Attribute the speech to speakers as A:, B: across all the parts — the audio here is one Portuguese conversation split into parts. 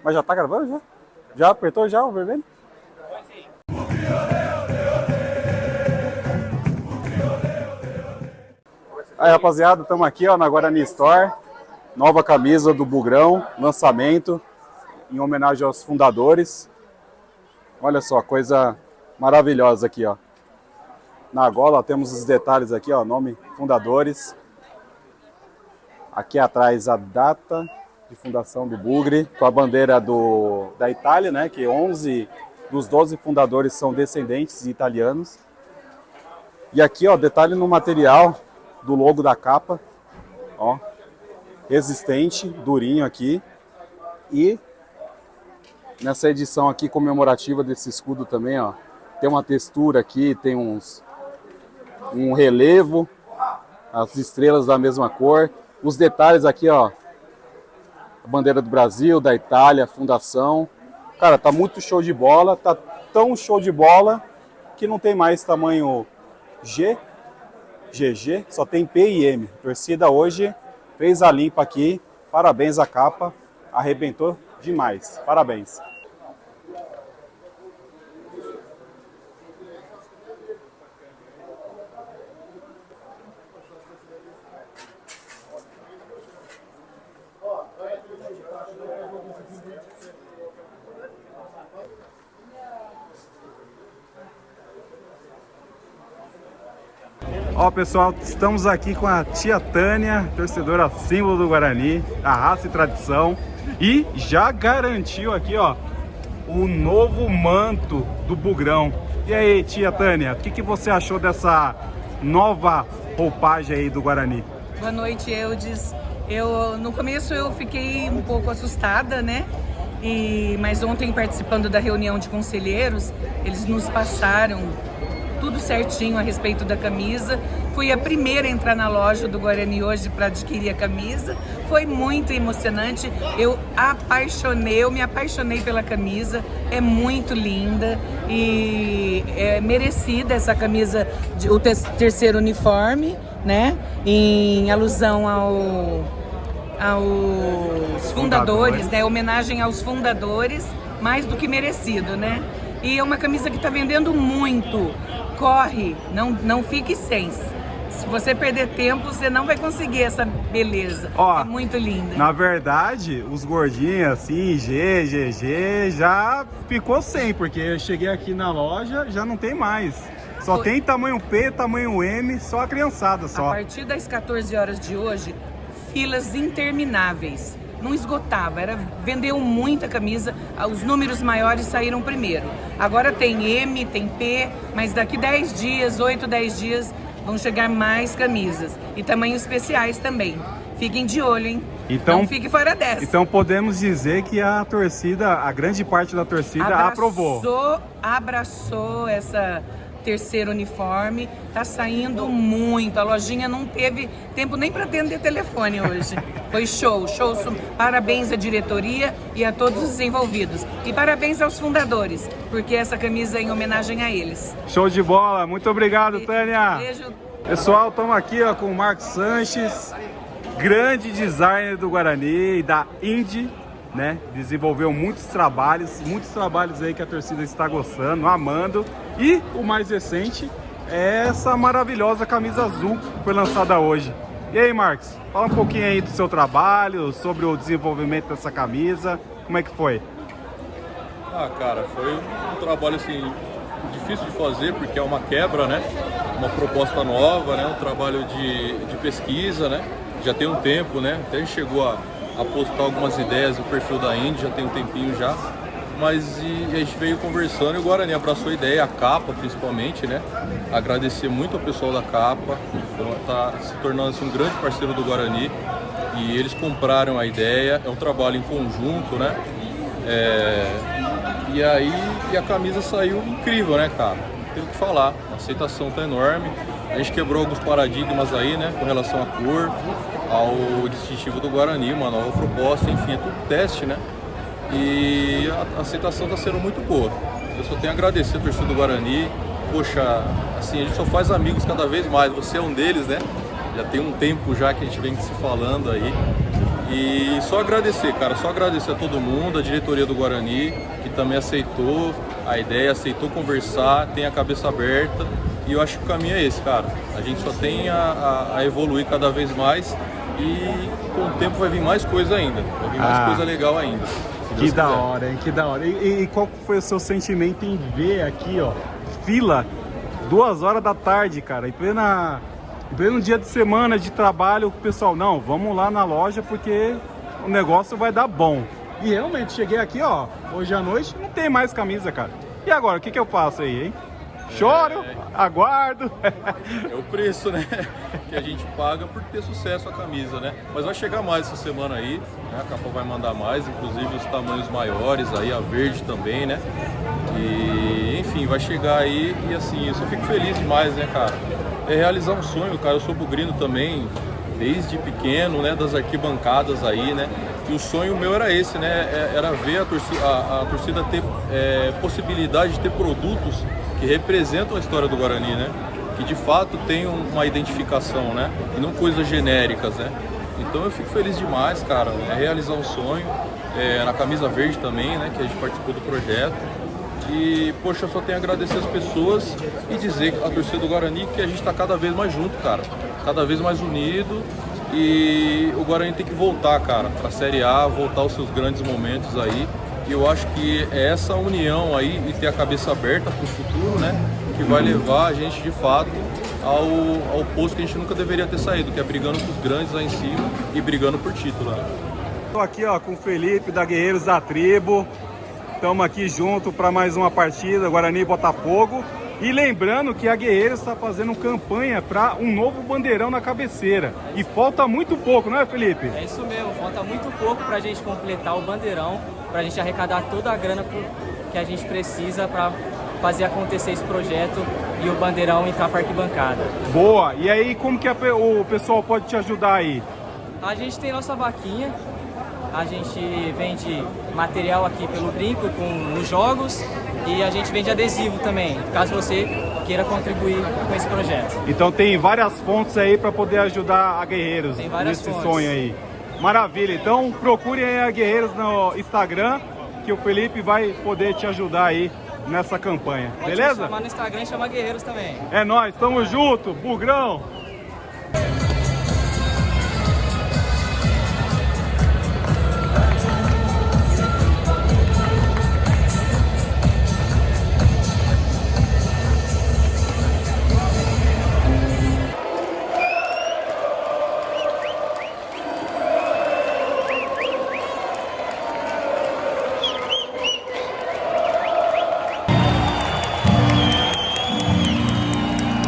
A: Mas já tá gravando já? Já apertou já o vermelho? Aí, rapaziada, estamos aqui ó, na Guarani Store. Nova camisa do Bugrão, lançamento, em homenagem aos fundadores. Olha só, coisa maravilhosa aqui, ó. Na gola ó, temos os detalhes aqui, ó, nome fundadores. Aqui atrás a data de fundação do Bugre, com a bandeira da Itália, né, que 11 dos 12 fundadores são descendentes italianos. E aqui, ó, detalhe no material do logo da capa, ó, resistente, durinho aqui. E nessa edição aqui comemorativa desse escudo também, ó, tem uma textura aqui, tem um relevo, as estrelas da mesma cor. Os detalhes aqui, ó, a bandeira do Brasil, da Itália, a fundação. Cara, tá muito show de bola, tá tão show de bola que não tem mais tamanho G, GG, só tem P e M. A torcida hoje fez a limpa aqui, parabéns à capa, arrebentou demais, parabéns. Ó pessoal, estamos aqui com a tia Tânia, torcedora símbolo do Guarani, a raça e tradição, e já garantiu aqui ó, o novo manto do Bugrão. E aí tia Tânia, o que você achou dessa nova roupagem aí do Guarani?
B: Boa noite, Eudes. No começo eu fiquei um pouco assustada, né? Mas ontem, participando da reunião de conselheiros, eles nos passaram tudo certinho a respeito da camisa. Fui a primeira a entrar na loja do Guarani hoje para adquirir a camisa. Foi muito emocionante. Eu me apaixonei pela camisa. É muito linda e é merecida essa camisa, o terceiro uniforme, né? Em alusão aos fundadores, né? Homenagem aos fundadores, mais do que merecido, né? E é uma camisa que está vendendo muito. Corre, não fique sem. Se você perder tempo, você não vai conseguir essa beleza. Ó, é muito linda.
A: Na verdade, os gordinhos assim, G, GG, já ficou sem, porque eu cheguei aqui na loja, já não tem mais. Só tem tamanho P, tamanho M, só a criançada só.
B: A partir das 14 horas de hoje, filas intermináveis. Não esgotava, vendeu muita camisa, os números maiores saíram primeiro. Agora tem M, tem P, mas daqui 10 dias, 8, 10 dias, vão chegar mais camisas. E tamanhos especiais também. Fiquem de olho, hein?
A: Então,
B: não fique fora dessa.
A: Então podemos dizer que a torcida, a grande parte da torcida aprovou.
B: Abraçou essa terceiro uniforme, tá saindo muito. A lojinha não teve tempo nem para atender telefone hoje. Foi show. Parabéns à diretoria e a todos os envolvidos. E parabéns aos fundadores, porque essa camisa é em homenagem a eles.
A: Show de bola, muito obrigado, Tânia.
B: Beijo.
A: Pessoal, estamos aqui ó, com o Marcos Sanches, grande designer do Guarani e da Indy, né? Desenvolveu muitos trabalhos aí que a torcida está gostando, amando. E o mais recente é essa maravilhosa camisa azul que foi lançada hoje. E aí, Marcos, fala um pouquinho aí do seu trabalho, sobre o desenvolvimento dessa camisa, como é que foi?
C: Ah, cara, foi um trabalho assim difícil de fazer, porque é uma quebra, né? Uma proposta nova, né? Um trabalho de pesquisa, né? Já tem um tempo, né? Até a gente chegou a postar algumas ideias no perfil da Indy, já tem um tempinho já. Mas a gente veio conversando e o Guarani abraçou a ideia, a capa principalmente, né? Agradecer muito ao pessoal da capa, tá se tornando assim, um grande parceiro do Guarani. E eles compraram a ideia, é um trabalho em conjunto, né? E aí a camisa saiu incrível, né, cara? Não tem o que falar, a aceitação tá enorme. A gente quebrou alguns paradigmas aí, né, com relação à cor, ao distintivo do Guarani, uma nova proposta, enfim, é tudo teste, né? E a aceitação está sendo muito boa. Eu só tenho a agradecer a torcida do Guarani. Poxa, assim, a gente só faz amigos cada vez mais. Você é um deles, né? Já tem um tempo já que a gente vem se falando aí. E só agradecer, cara, só agradecer a todo mundo, a diretoria do Guarani, que também aceitou a ideia, aceitou conversar, tem a cabeça aberta. E eu acho que o caminho é esse, cara. A gente só tem a evoluir cada vez mais e com o tempo vai vir mais coisa ainda. Vai vir mais coisa legal ainda.
A: Que da hora, hein? Que da hora. E qual foi o seu sentimento em ver aqui, ó, fila, 2 horas da tarde, cara, em pleno dia de semana de trabalho, o pessoal, não, vamos lá na loja porque o negócio vai dar bom. E realmente, cheguei aqui, ó, hoje à noite, não tem mais camisa, cara. E agora, o que eu faço aí, hein? Choro, aguardo.
C: É o preço, né? Que a gente paga por ter sucesso a camisa, né? Mas vai chegar mais essa semana aí, né? A capa vai mandar mais, inclusive os tamanhos maiores aí, a verde também, né? E enfim, vai chegar aí e assim, eu só fico feliz demais, né, cara? É realizar um sonho, cara. Eu sou bugrino também, desde pequeno, né? Das arquibancadas aí, né? E o sonho meu era esse, né? Era ver a torcida ter possibilidade de ter produtos que representam a história do Guarani, né? Que de fato tem uma identificação, né? E não coisas genéricas, né? Então eu fico feliz demais, cara. É realizar um sonho. Na camisa verde também, né? Que a gente participou do projeto. E, poxa, eu só tenho a agradecer as pessoas e dizer à torcida do Guarani que a gente está cada vez mais junto, cara. Cada vez mais unido. E o Guarani tem que voltar, cara, para a Série A, voltar aos seus grandes momentos aí. E eu acho que é essa união aí e ter a cabeça aberta para o futuro, né? Que vai levar a gente, de fato, ao posto que a gente nunca deveria ter saído, que é brigando com os grandes lá em cima e brigando por título, né?
A: Estou aqui, ó, com o Felipe da Guerreiros da Tribo. Estamos aqui junto para mais uma partida, Guarani e Botafogo. E lembrando que a Guerreiros está fazendo campanha para um novo bandeirão na cabeceira. E falta muito pouco, não é, Felipe?
D: É isso mesmo, falta muito pouco para a gente completar o bandeirão, para a gente arrecadar toda a grana que a gente precisa para fazer acontecer esse projeto e o bandeirão entrar para a arquibancada.
A: Boa! E aí, como que o pessoal pode te ajudar aí?
D: A gente tem nossa vaquinha, a gente vende material aqui pelo Brinco com os jogos e a gente vende adesivo também, caso você queira contribuir com esse projeto.
A: Então tem várias fontes aí para poder ajudar a Guerreiros nesse sonho aí. Maravilha, então procurem aí a Guerreiros no Instagram, que o Felipe vai poder te ajudar aí nessa campanha,
D: Pode
A: beleza?
D: chamar no Instagram e chamar Guerreiros também.
A: É nóis, tamo junto, Bugrão!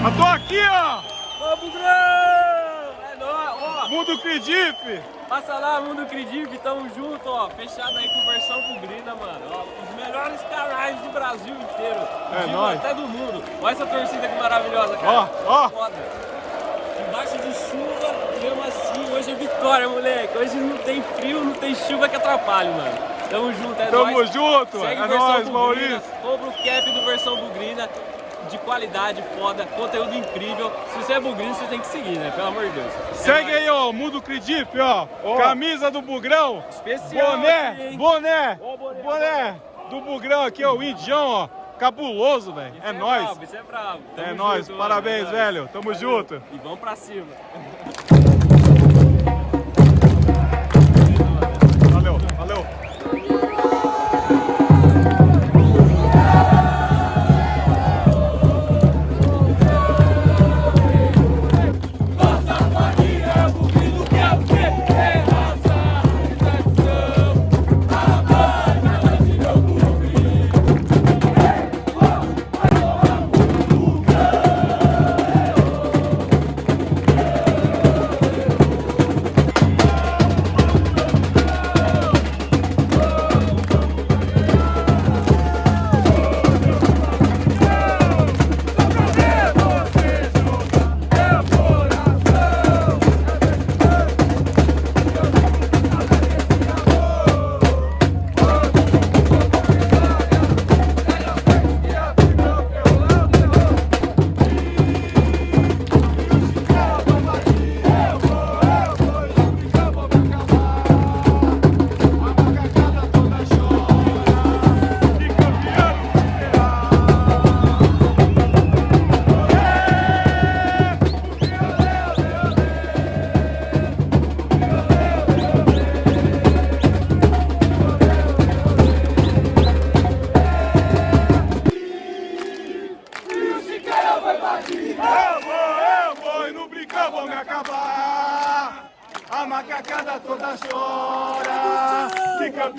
A: Eu tô aqui, ó!
E: Ô, Bugrão! É nóis, ó!
A: Mundo Credipe!
E: Passa lá, Mundo Credipe, tamo junto, ó! Fechado aí com versão bugrina, mano! Ó, os melhores canais do Brasil inteiro!
A: É nóis.
E: Até do mundo! Olha essa torcida que maravilhosa, cara!
A: Ó, ó!
E: Foda! Embaixo de chuva, mesmo assim, hoje é vitória, moleque! Hoje não tem frio, não tem chuva que atrapalhe, mano! Tamo junto, é nóis!
A: Tamo junto!
E: Segue
A: É
E: Versão
A: nóis,
E: Bugrina,
A: Maurício!
E: compra o cap do Versão Bugrina, de qualidade, foda, conteúdo incrível. Se você é bugrino, você tem que seguir, né? Pelo amor de Deus.
A: Segue aí, ó, Mundo Credipe, ó. Camisa do Bugrão.
E: Especial
A: Boné,
E: aqui, hein?
A: boné,
E: Ó,
A: boné do Bugrão aqui, ó, o Indião, ó. Cabuloso, velho.
E: Isso
A: É nóis.
E: brabo, isso é brabo.
A: É
E: Tamo
A: nóis.
E: junto,
A: Parabéns,
E: mano, é nóis.
A: velho. Tamo junto.
E: E vamos pra cima.
A: Valeu, valeu.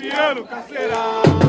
F: dia nunca será.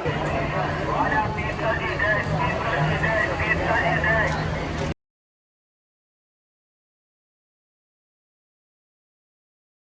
F: Olha